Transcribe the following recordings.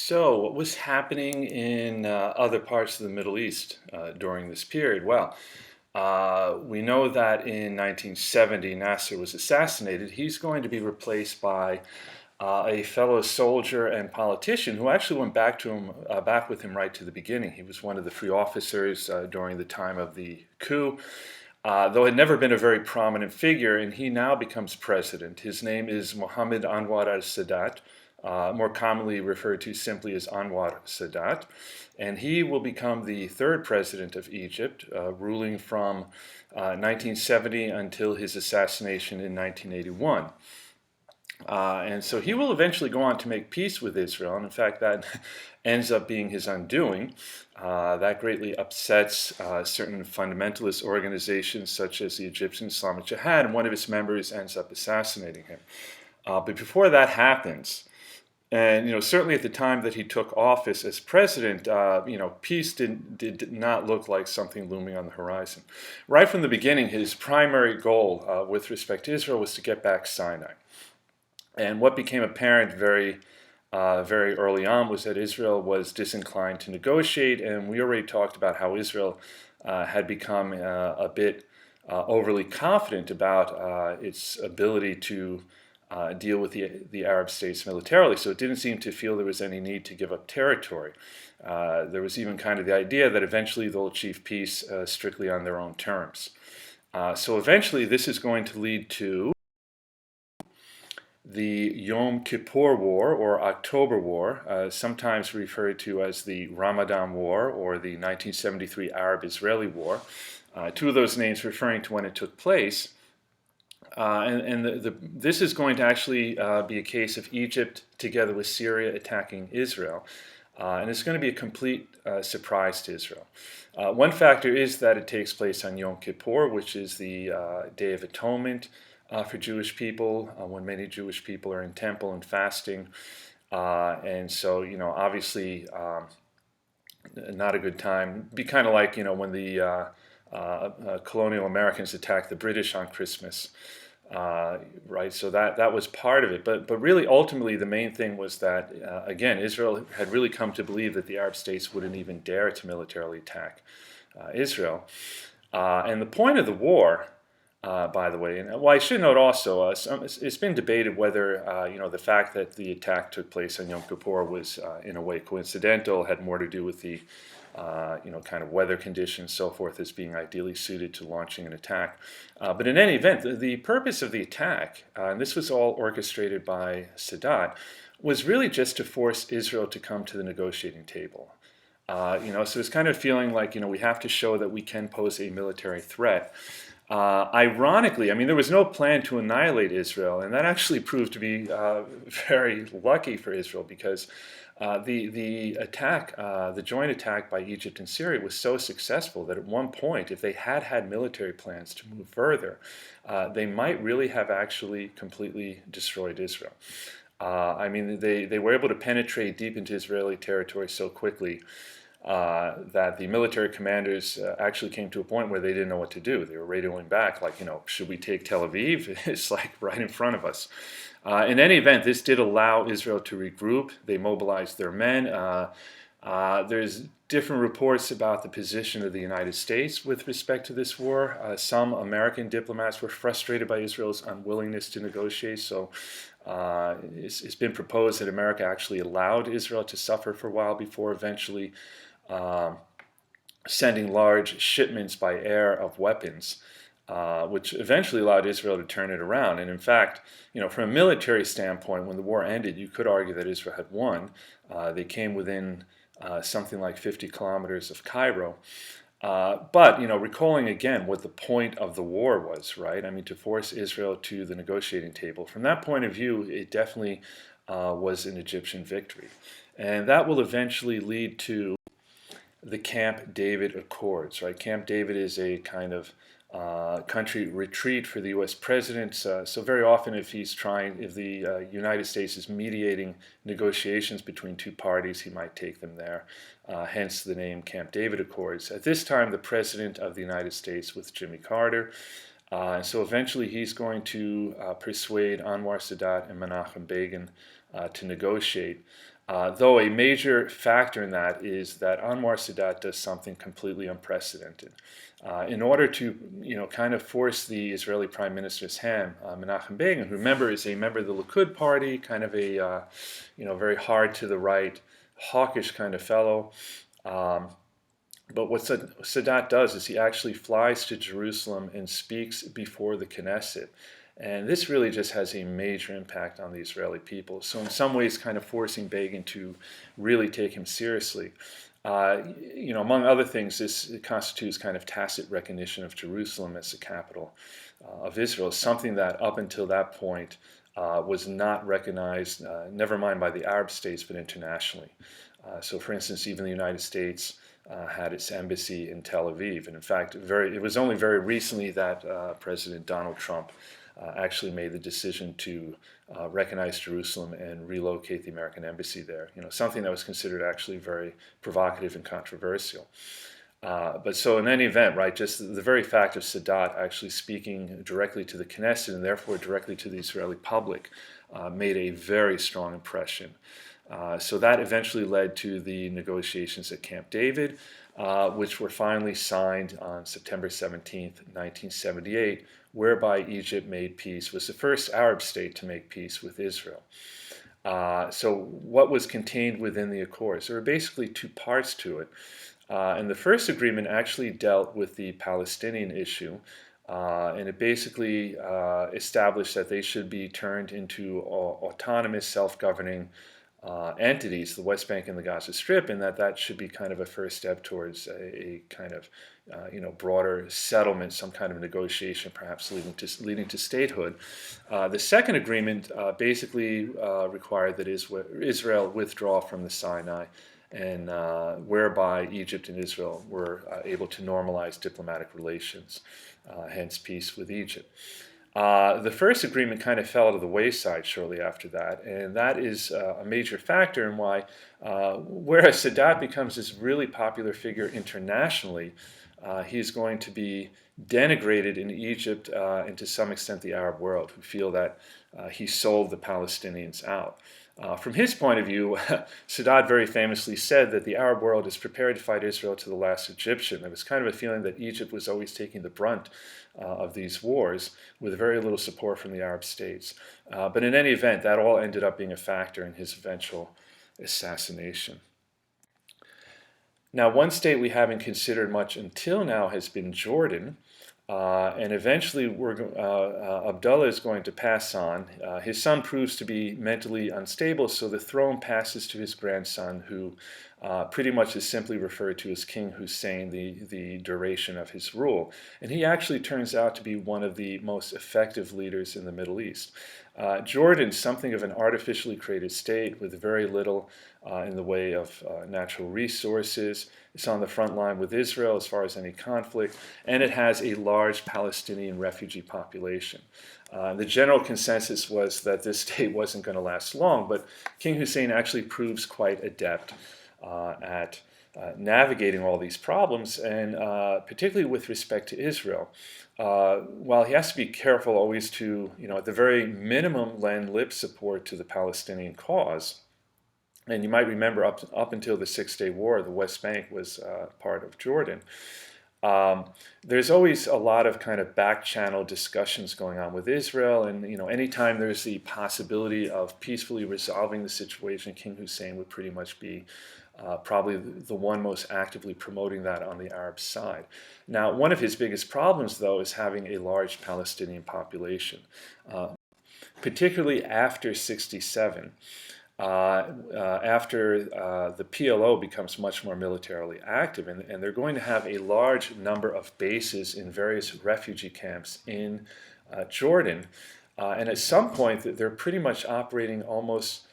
So, what was happening in other parts of the Middle East during this period? Well, we know that in 1970, Nasser was assassinated. He's going to be replaced by a fellow soldier and politician who actually went back with him right to the beginning. He was one of the free officers during the time of the coup, though had never been a very prominent figure, and he now becomes president. His name is Mohammed Anwar al-Sadat, more commonly referred to simply as Anwar Sadat, and he will become the third president of Egypt, ruling from 1970 until his assassination in 1981. And so he will eventually go on to make peace with Israel, and in fact that ends up being his undoing. That greatly upsets certain fundamentalist organizations such as the Egyptian Islamic Jihad, and one of its members ends up assassinating him. But before that happens, and certainly at the time that he took office as president, peace did not look like something looming on the horizon. Right from the beginning, his primary goal with respect to Israel was to get back Sinai. And what became apparent very early on was that Israel was disinclined to negotiate, and we already talked about how Israel had become a bit overly confident about its ability to deal with the Arab states militarily, so it didn't seem to feel there was any need to give up territory. There was even kind of the idea that eventually they'll achieve peace strictly on their own terms. So eventually this is going to lead to the Yom Kippur War, or October War, sometimes referred to as the Ramadan War or the 1973 Arab-Israeli War, two of those names referring to when it took place. This is going to actually be a case of Egypt together with Syria attacking Israel. And it's going to be a complete surprise to Israel. One factor is that it takes place on Yom Kippur, which is the Day of Atonement for Jewish people, when many Jewish people are in temple and fasting. And so, obviously not a good time. Be kind of like, when the colonial Americans attacked the British on Christmas. Right, so that was part of it, but really ultimately the main thing was that again Israel had really come to believe that the Arab states wouldn't even dare to militarily attack Israel, and the point of the war, by the way, and well, I should note also, it's been debated whether the fact that the attack took place on Yom Kippur was in a way coincidental, had more to do with the kind of weather conditions, so forth, as being ideally suited to launching an attack. But in any event, the purpose of the attack, and this was all orchestrated by Sadat, was really just to force Israel to come to the negotiating table. So it's kind of feeling like, we have to show that we can pose a military threat. Ironically, there was no plan to annihilate Israel, and that actually proved to be very lucky for Israel, because the attack, the joint attack by Egypt and Syria was so successful that at one point, if they had military plans to move further, they might really have actually completely destroyed Israel. They were able to penetrate deep into Israeli territory so quickly that the military commanders actually came to a point where they didn't know what to do. They were radioing back like, should we take Tel Aviv? It's like right in front of us. In any event, this did allow Israel to regroup. They mobilized their men. There's different reports about the position of the United States with respect to this war. Some American diplomats were frustrated by Israel's unwillingness to negotiate, so it's been proposed that America actually allowed Israel to suffer for a while before eventually sending large shipments by air of weapons, which eventually allowed Israel to turn it around. And in fact, from a military standpoint, when the war ended, you could argue that Israel had won. They came within something like 50 kilometers of Cairo. But, recalling again what the point of the war was, right? To force Israel to the negotiating table. From that point of view, it definitely was an Egyptian victory. And that will eventually lead to the Camp David Accords, right? Camp David is a kind of country retreat for the U.S. president. So very often if the United States is mediating negotiations between two parties, he might take them there, hence the name Camp David Accords. At this time, the president of the United States was Jimmy Carter. And so eventually he's going to persuade Anwar Sadat and Menachem Begin to negotiate. Though a major factor in that is that Anwar Sadat does something completely unprecedented. In order to, kind of force the Israeli Prime Minister's hand, Menachem Begin, who remember is a member of the Likud party, kind of a, very hard to the right, hawkish kind of fellow. But what Sadat does is he actually flies to Jerusalem and speaks before the Knesset. And this really just has a major impact on the Israeli people. So in some ways, kind of forcing Begin to really take him seriously. Among other things, this constitutes kind of tacit recognition of Jerusalem as the capital of Israel, something that up until that point was not recognized, never mind by the Arab states, but internationally. So for instance, even the United States had its embassy in Tel Aviv. And in fact, it was only very recently that President Donald Trump actually made the decision to recognize Jerusalem and relocate the American embassy there. Something that was considered actually very provocative and controversial. But so in any event, right, just the very fact of Sadat actually speaking directly to the Knesset and therefore directly to the Israeli public made a very strong impression. So that eventually led to the negotiations at Camp David, which were finally signed on September 17th, 1978, whereby Egypt made peace, was the first Arab state to make peace with Israel. So what was contained within the Accords? There were basically two parts to it. And the first agreement actually dealt with the Palestinian issue, and it basically established that they should be turned into autonomous, self-governing entities, the West Bank and the Gaza Strip, and that should be kind of a first step towards a kind of broader settlement, some kind of negotiation, perhaps leading to statehood. The second agreement basically required that Israel withdraw from the Sinai, and whereby Egypt and Israel were able to normalize diplomatic relations, hence peace with Egypt. The first agreement kind of fell to the wayside shortly after that, and that is a major factor in why, whereas Sadat becomes this really popular figure internationally, he's going to be denigrated in Egypt and to some extent the Arab world, who feel that he sold the Palestinians out. From his point of view, Sadat very famously said that the Arab world is prepared to fight Israel to the last Egyptian. There was kind of a feeling that Egypt was always taking the brunt of these wars with very little support from the Arab states. But in any event, that all ended up being a factor in his eventual assassination. Now, one state we haven't considered much until now has been Jordan. And eventually Abdullah is going to pass on. His son proves to be mentally unstable, so the throne passes to his grandson, who pretty much is simply referred to as King Hussein the duration of his rule. And he actually turns out to be one of the most effective leaders in the Middle East. Jordan is something of an artificially created state with very little in the way of natural resources. It's on the front line with Israel as far as any conflict, and it has a large Palestinian refugee population. The general consensus was that this state wasn't going to last long, but King Hussein actually proves quite adept at navigating all these problems, and particularly with respect to Israel. While he has to be careful always to, at the very minimum, lend lip support to the Palestinian cause. And you might remember up until the Six-Day War, the West Bank was part of Jordan. There's always a lot of kind of back-channel discussions going on with Israel, and anytime there's the possibility of peacefully resolving the situation, King Hussein would pretty much be probably the one most actively promoting that on the Arab side. Now, one of his biggest problems, though, is having a large Palestinian population, particularly after '67. After the PLO becomes much more militarily active, and they're going to have a large number of bases in various refugee camps in Jordan, and at some point they're pretty much operating almost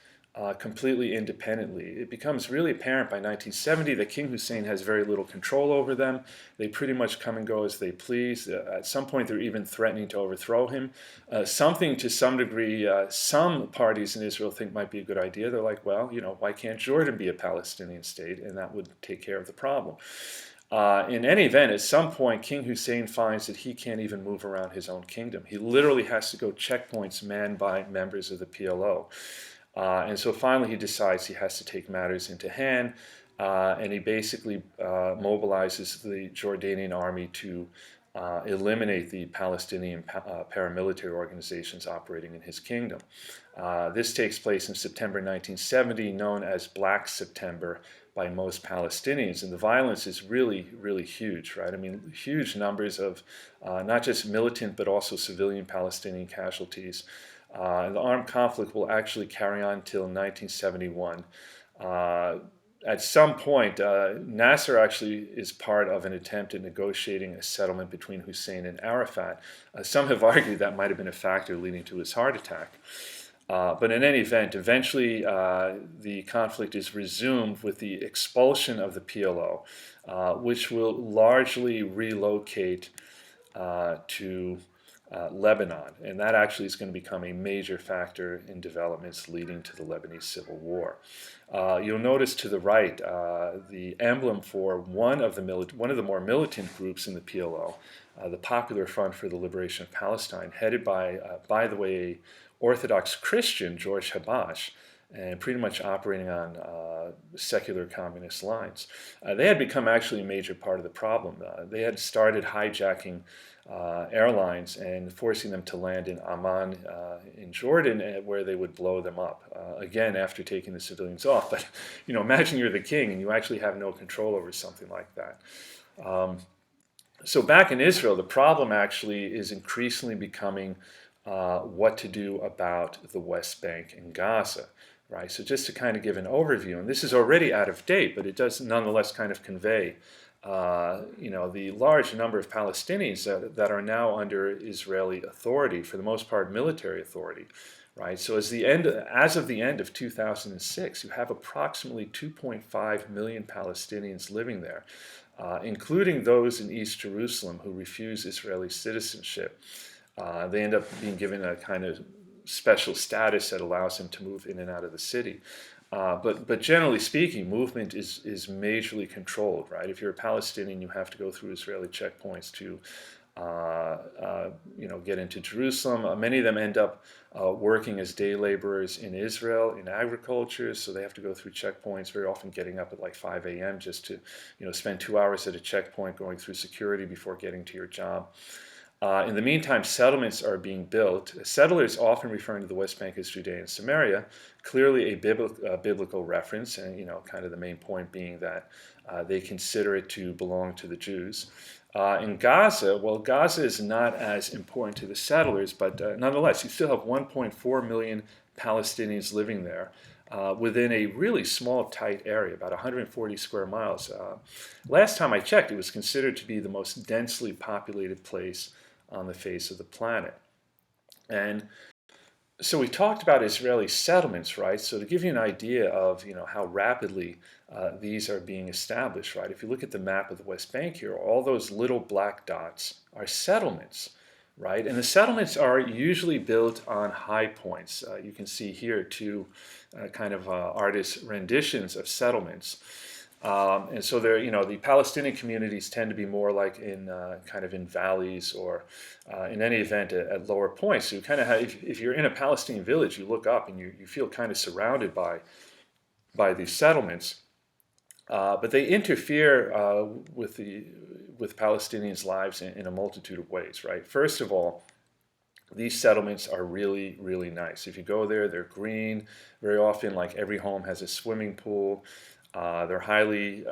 completely independently. It becomes really apparent by 1970 that King Hussein has very little control over them. They pretty much come and go as they please. At some point they're even threatening to overthrow him. Something to some degree some parties in Israel think might be a good idea. They're like, well, why can't Jordan be a Palestinian state? And that would take care of the problem. In any event, at some point, King Hussein finds that he can't even move around his own kingdom. He literally has to go checkpoints manned by members of the PLO. And so finally he decides he has to take matters into hand, and he basically mobilizes the Jordanian army to eliminate the Palestinian paramilitary organizations operating in his kingdom. This takes place in September 1970, known as Black September by most Palestinians. And the violence is really, really huge, right? I mean, huge numbers of not just militant, but also civilian Palestinian casualties. And the armed conflict will actually carry on until 1971. At some point, Nasser actually is part of an attempt at negotiating a settlement between Hussein and Arafat. Some have argued that might have been a factor leading to his heart attack. But in any event, eventually the conflict is resumed with the expulsion of the PLO, which will largely relocate to Lebanon. And that actually is going to become a major factor in developments leading to the Lebanese Civil War. You'll notice to the right the emblem for one of the more militant groups in the PLO, the Popular Front for the Liberation of Palestine, headed by the way, Orthodox Christian George Habash, and pretty much operating on secular communist lines. They had become actually a major part of the problem. They had started hijacking airlines and forcing them to land in Amman in Jordan, where they would blow them up, again after taking the civilians off. But imagine you're the king and you actually have no control over something like that. So back in Israel, the problem actually is increasingly becoming what to do about the West Bank and Gaza, right? So just to kind of give an overview, and this is already out of date, but it does nonetheless kind of convey, the large number of Palestinians that are now under Israeli authority, for the most part military authority, right? So as of the end of 2006, you have approximately 2.5 million Palestinians living there, including those in East Jerusalem who refuse Israeli citizenship. They end up being given a kind of special status that allows them to move in and out of the city. But generally speaking, movement is majorly controlled, right? If you're a Palestinian, you have to go through Israeli checkpoints to get into Jerusalem. Many of them end up working as day laborers in Israel in agriculture, so they have to go through checkpoints, very often getting up at like 5 a.m. just to spend 2 hours at a checkpoint going through security before getting to your job. In the meantime, settlements are being built. Settlers often referring to the West Bank as Judea and Samaria, clearly a biblical reference, and kind of the main point being that they consider it to belong to the Jews. In Gaza, well, Gaza is not as important to the settlers, but nonetheless, you still have 1.4 million Palestinians living there within a really small, tight area, about 140 square miles. Last time I checked, it was considered to be the most densely populated place on the face of the planet. And so we talked about Israeli settlements, right? So to give you an idea of how rapidly these are being established, right? If you look at the map of the West Bank here, all those little black dots are settlements, right? And the settlements are usually built on high points. You can see here two kind of artist renditions of settlements. And so the Palestinian communities tend to be more like in kind of in valleys or in any event at lower points. So you kind of have, if you're in a Palestinian village, you look up and you feel kind of surrounded by these settlements. But they interfere with Palestinians' lives in a multitude of ways, right? First of all, these settlements are really, really nice. If you go there, they're green. Very often, like every home has a swimming pool. They're highly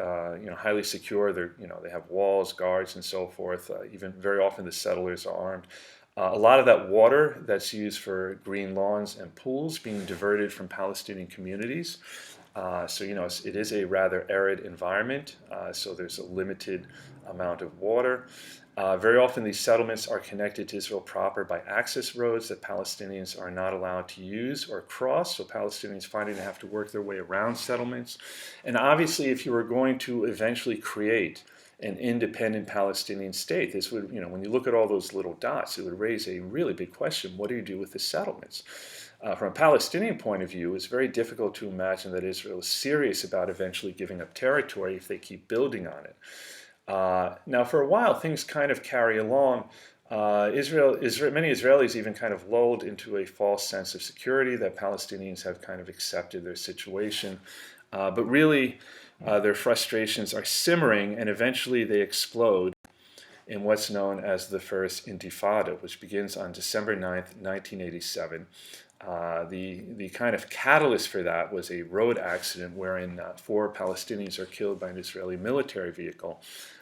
secure. They have walls, guards, and so forth. Even very often, the settlers are armed. A lot of that water that's used for green lawns and pools being diverted from Palestinian communities. So it is a rather arid environment. So there's a limited amount of water. Very often these settlements are connected to Israel proper by access roads that Palestinians are not allowed to use or cross, so Palestinians finding they have to work their way around settlements. And obviously if you were going to eventually create an independent Palestinian state, this would, when you look at all those little dots, it would raise a really big question. What do you do with the settlements? From a Palestinian point of view, it's very difficult to imagine that Israel is serious about eventually giving up territory if they keep building on it. Now, for a while, things kind of carry along. Many Israelis even kind of lulled into a false sense of security that Palestinians have kind of accepted their situation. But really, their frustrations are simmering, and eventually they explode in what's known as the First Intifada, which begins on December 9th, 1987. The kind of catalyst for that was a road accident wherein 4 Palestinians are killed by an Israeli military vehicle.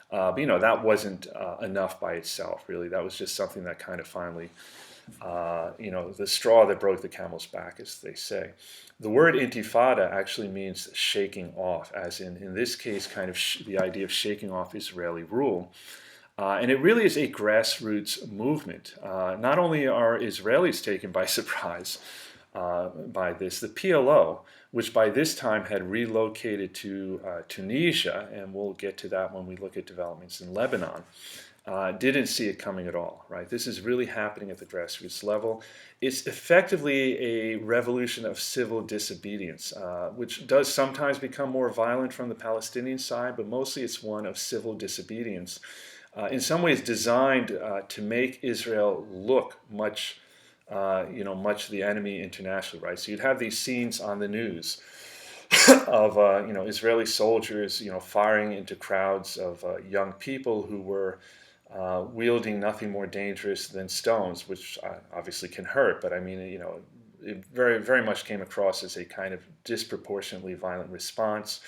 But that wasn't enough by itself, really. That was just something that kind of finally, the straw that broke the camel's back, as they say. The word intifada actually means shaking off, as in this case, kind of the idea of shaking off Israeli rule. And it really is a grassroots movement. Not only are Israelis taken by surprise by this, the PLO, which by this time had relocated to Tunisia, and we'll get to that when we look at developments in Lebanon, didn't see it coming at all, right? This is really happening at the grassroots level. It's effectively a revolution of civil disobedience, which does sometimes become more violent from the Palestinian side, but mostly it's one of civil disobedience. In some ways designed to make Israel look much the enemy internationally, right? So you'd have these scenes on the news of Israeli soldiers, firing into crowds of young people who were wielding nothing more dangerous than stones, which obviously can hurt. But I mean, it very, very much came across as a kind of disproportionately violent response.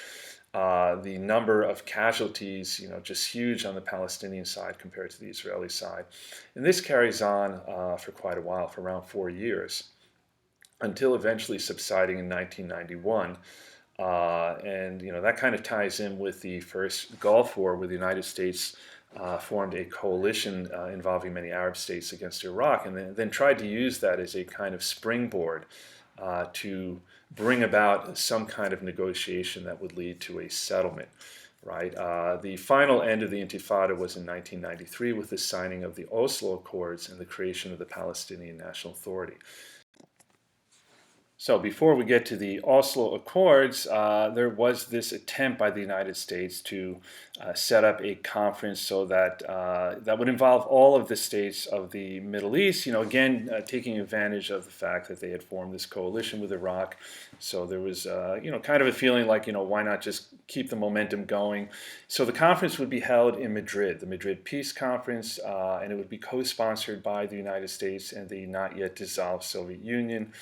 The number of casualties, just huge on the Palestinian side compared to the Israeli side. And this carries on for quite a while, for around 4 years, until eventually subsiding in 1991. And that kind of ties in with the first Gulf War, where the United States formed a coalition involving many Arab states against Iraq, and then tried to use that as a kind of springboard to bring about some kind of negotiation that would lead to a settlement, right? The final end of the Intifada was in 1993 with the signing of the Oslo Accords and the creation of the Palestinian National Authority. So before we get to the Oslo Accords, there was this attempt by the United States to set up a conference so that that would involve all of the states of the Middle East, again, taking advantage of the fact that they had formed this coalition with Iraq. So there was, kind of a feeling like, why not just keep the momentum going? So the conference would be held in Madrid, the Madrid Peace Conference, and it would be co-sponsored by the United States and the not yet dissolved Soviet Union.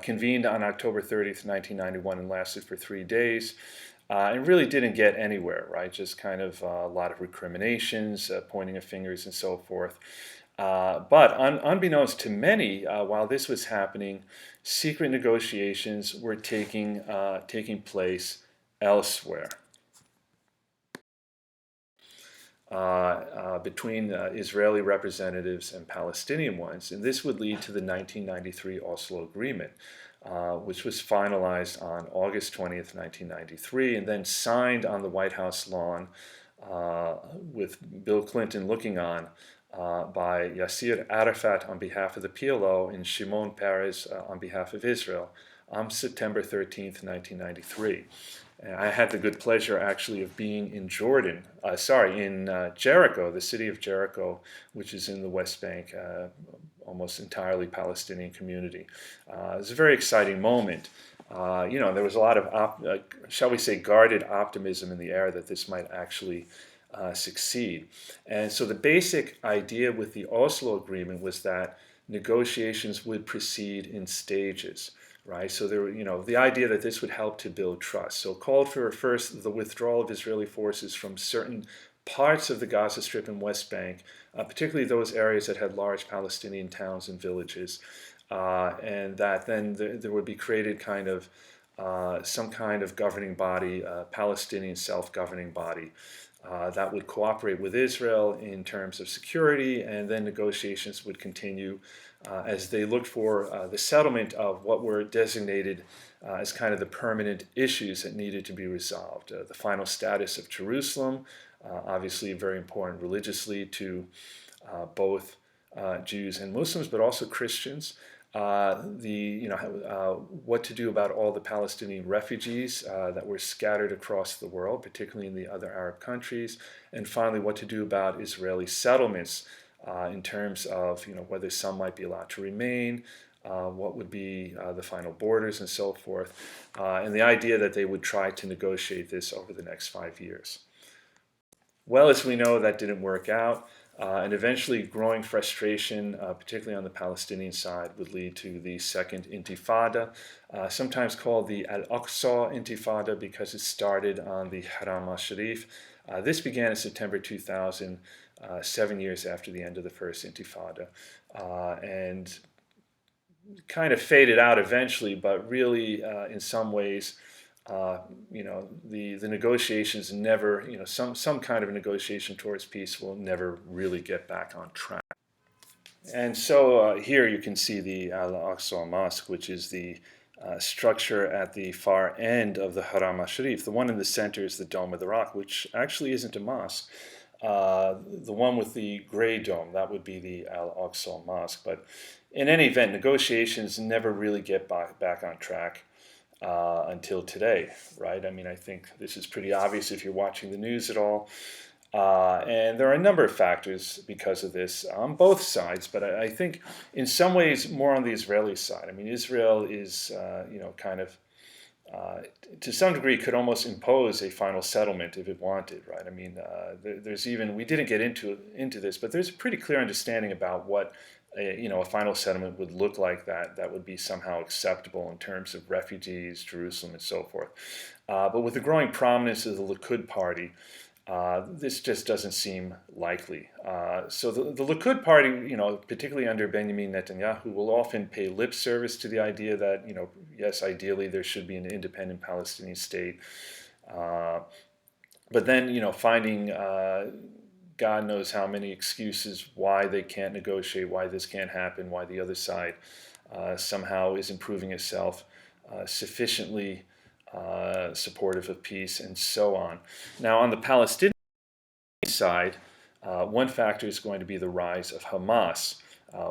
Convened on October 30th, 1991, and lasted for 3 days. And really didn't get anywhere, right? Just kind of a lot of recriminations, pointing of fingers, and so forth. But unbeknownst to many, while this was happening, secret negotiations were taking place elsewhere. Between Israeli representatives and Palestinian ones, and this would lead to the 1993 Oslo Agreement, which was finalized on August 20th, 1993, and then signed on the White House lawn with Bill Clinton looking on by Yasser Arafat on behalf of the PLO and Shimon Peres on behalf of Israel on September 13th, 1993. I had the good pleasure actually of being in Jericho, the city of Jericho, which is in the West Bank, almost entirely Palestinian community. It was a very exciting moment. There was a lot of, shall we say, guarded optimism in the air that this might actually succeed. And so the basic idea with the Oslo Agreement was that negotiations would proceed in stages. Right, so there, the idea that this would help to build trust. So called for first the withdrawal of Israeli forces from certain parts of the Gaza Strip and West Bank, particularly those areas that had large Palestinian towns and villages, and that then there would be created kind of some kind of governing body, Palestinian self-governing body, that would cooperate with Israel in terms of security, and then negotiations would continue as they looked for the settlement of what were designated as kind of the permanent issues that needed to be resolved. The final status of Jerusalem, obviously very important religiously to both Jews and Muslims, but also Christians. What to do about all the Palestinian refugees that were scattered across the world, particularly in the other Arab countries, and finally what to do about Israeli settlements in terms of whether some might be allowed to remain, what would be the final borders, and so forth, and the idea that they would try to negotiate this over the next 5 years. Well, as we know, that didn't work out, and eventually growing frustration, particularly on the Palestinian side, would lead to the Second Intifada, sometimes called the Al-Aqsa Intifada because it started on the Haram al-Sharif. This began in September 2000, 7 years after the end of the First Intifada, and kind of faded out eventually, but really, in some ways, the negotiations never, some kind of a negotiation towards peace will never really get back on track. And so here you can see the Al-Aqsa Mosque, which is the structure at the far end of the Haram al-Sharif. The one in the center is the Dome of the Rock, which actually isn't a mosque. The one with the gray dome, that would be the Al-Aqsa Mosque. But in any event, negotiations never really get back on track until today, right? I mean, I think this is pretty obvious if you're watching the news at all. And there are a number of factors because of this on both sides, but I think in some ways more on the Israeli side. I mean, Israel is, kind of, to some degree, could almost impose a final settlement if it wanted, right? I mean, there's even, we didn't get into this, but there's a pretty clear understanding about what a final settlement would look like that would be somehow acceptable in terms of refugees, Jerusalem, and so forth. But with the growing prominence of the Likud party, this just doesn't seem likely. So the Likud party, particularly under Benjamin Netanyahu, will often pay lip service to the idea that, yes, ideally there should be an independent Palestinian state. But then, finding God knows how many excuses why they can't negotiate, why this can't happen, why the other side somehow isn't proving itself sufficiently supportive of peace, and so on. Now, on the Palestinian side, one factor is going to be the rise of Hamas,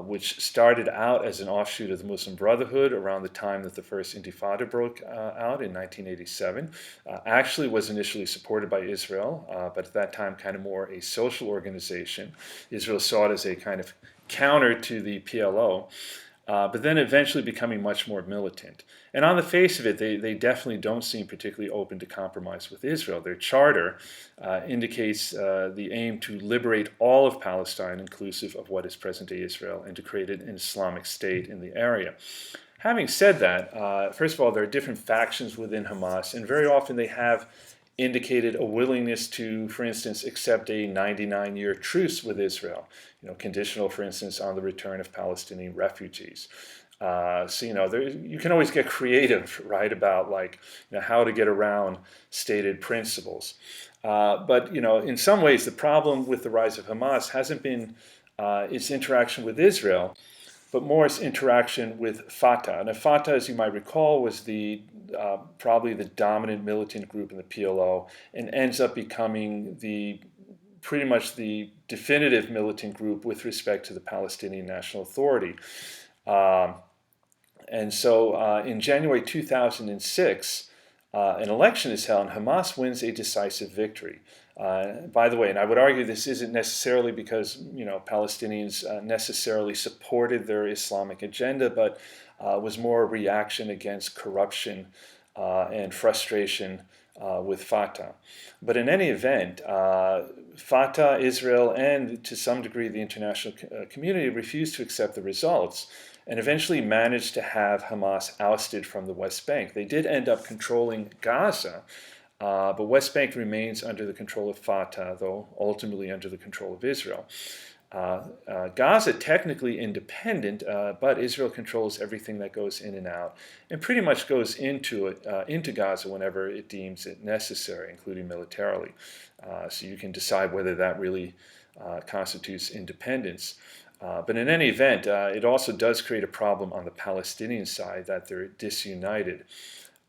which started out as an offshoot of the Muslim Brotherhood around the time that the First Intifada broke out in 1987. Actually was initially supported by Israel, but at that time kind of more a social organization. Israel saw it as a kind of counter to the PLO. But then eventually becoming much more militant. And on the face of it, they definitely don't seem particularly open to compromise with Israel. Their charter indicates the aim to liberate all of Palestine, inclusive of what is present-day Israel, and to create an Islamic state in the area. Having said that, first of all, there are different factions within Hamas, and very often they have indicated a willingness to, for instance, accept a 99-year truce with Israel, conditional, for instance, on the return of Palestinian refugees. So, you can always get creative, right, about how to get around stated principles. But, in some ways, the problem with the rise of Hamas hasn't been its interaction with Israel, but more its interaction with Fatah. Now, Fatah, as you might recall, was probably the dominant militant group in the PLO, and ends up becoming pretty much the definitive militant group with respect to the Palestinian National Authority. And so in January 2006, an election is held, and Hamas wins a decisive victory. By the way, and I would argue this isn't necessarily because Palestinians necessarily supported their Islamic agenda, but was more a reaction against corruption and frustration with Fatah. But in any event, Fatah, Israel, and to some degree the international community refused to accept the results, and eventually managed to have Hamas ousted from the West Bank. They did end up controlling Gaza, but West Bank remains under the control of Fatah, though ultimately under the control of Israel. Gaza technically independent, but Israel controls everything that goes in and out, and pretty much goes into Gaza whenever it deems it necessary, including militarily. So you can decide whether that really constitutes independence. But in any event, it also does create a problem on the Palestinian side that they're disunited.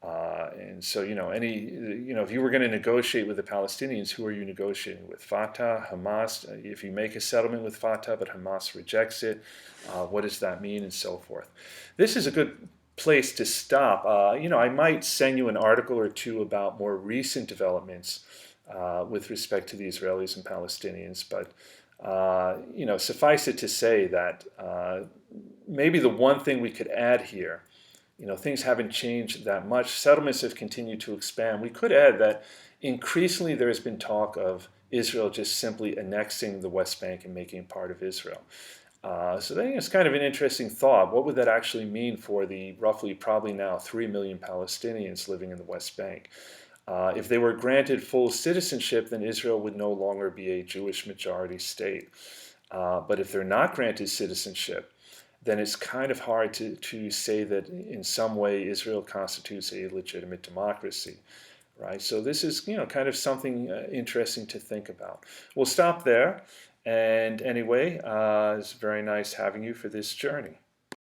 And so, if you were going to negotiate with the Palestinians, who are you negotiating with? Fatah, Hamas? If you make a settlement with Fatah, but Hamas rejects it, what does that mean, and so forth? This is a good place to stop. I might send you an article or two about more recent developments with respect to the Israelis and Palestinians, but Suffice it to say that maybe the one thing we could add here, things haven't changed that much. Settlements have continued to expand. We could add that increasingly there has been talk of Israel just simply annexing the West Bank and making it part of Israel. So I think it's kind of an interesting thought. What would that actually mean for the roughly probably now 3 million Palestinians living in the West Bank? If they were granted full citizenship, then Israel would no longer be a Jewish majority state. But if they're not granted citizenship, then it's kind of hard to say that in some way Israel constitutes a legitimate democracy, right? So this is, kind of something interesting to think about. We'll stop there. And anyway, it's very nice having you for this journey.